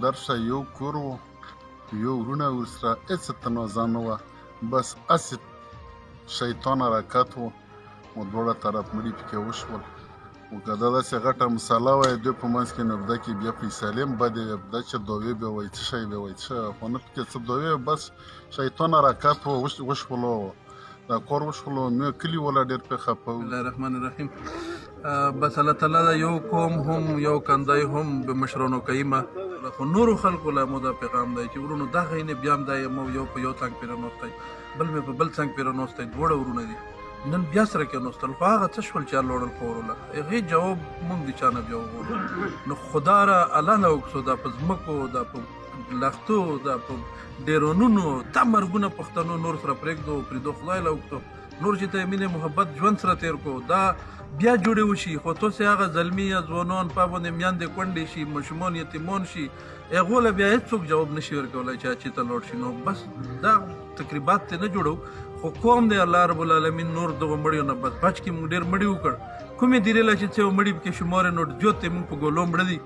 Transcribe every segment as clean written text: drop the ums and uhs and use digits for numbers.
درشه یو کور و یو ورونه ورسره هېڅ تنازع نه وه بس هسې شیطان حرکت و دواړه طرف مړي پکې وشول خو که دا داسې غټه مسله وای دوی په منځ کې نو بده کې بیا فیصلې هم بدې وې بده چې دوې به وایي څه شی به وایي څه شی خو نه پکې څه دوې بس شیطان حرکت و وشولو دا کور وشولو نو کلي والا ډېر پرې خفه وو. بسم الله الرحمن الرحیم. بس الله تعالی دا یو قوم هم یو کندی هم به مشرانو کویمه خو نورو خلکو له مو دا پیغام دی چې ورونو دغه یې بیا هم دا مو یو په یو څنګ پرې نوستی بل مې په بل څنګ پرې نوستی دواړه ورونه دي نن بیا سره کېناستل خو هغه څه شول چې الله وړل په وروله هغې جواب مونږ د چا نه بیا وغواړو نو خدا را الله نه وکړو دا په ځمکو دا په لښتو دا په ډیرونونو دا مرګونه پښتنو نور سره پرېږدو پرېږدو خدای له وکړو نور چې ته یې مینې محبت ژوند سره تېر کړو دا بیا جوړې وشي خو تاسې هغه زلمي یا ځوانان په باندې میندې کونډې شي ماشومان یتیمان شي هغو له بیا هېڅوک جواب نشي ورکولی چې چې ته لاړ شي نو بس دا تقریبات ته نه جوړو خو کوم دی الله رب العالمین نور دغه مړیو نه بس بچ کې موږ ډېر مړي وکړ کومې دیرېله چې څه مړي پکې شمار نو جوت یې موږ په ګولو مړه دي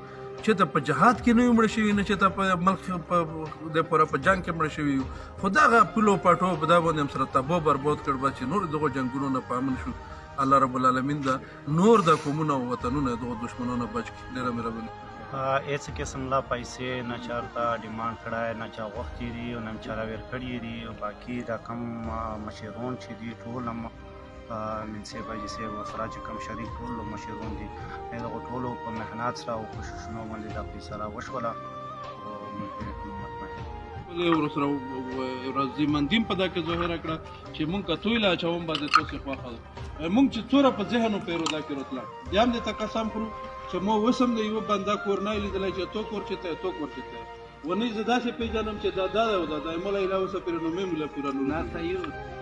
چې ته په جهاد کې نه یو مړه شوي نه چې ته په ملک د پوره په جنګ کې مړه شوي یو خو دغه پولو پټو په دا باندې هم سره تباه برباد کړ بس چې نور دغو جنګونو نه په امن شو الله رب العالمین دا نور د قومونو او وطنونو دغو دشمنانو بچ کړي ډېره مهرباني. هیڅ قسم لا پیسې نه چارته ډیمانډ کړی نه چا غوښتي دي او نه چا راویر کړي دي باقي دا کم مشرون چې دي ټول هم من صاحب حاجي صاحب ورسره چې کوم شریک ټول مشرون دي دغو ټولو په محنت سره او کوششونو باندې دا فیصله وشوله او موږ ورسره ورځمندیم په دا کې ظاهره کړه چې مونږ که توی له اچوم به د تاسې خوښه ده مونږ چې څوره په ذهن وپېرو دا کې راتله بیا هم دې ته قسم خورو چې ما اوس هم د یوه بنده کور نه لیدلی چې تو کور چې ته تو کور چې ته ونې زه داسې پېژنم چې دا دا دی او دا دی مولا اله اوسه پرې نو مې مولا پوره نور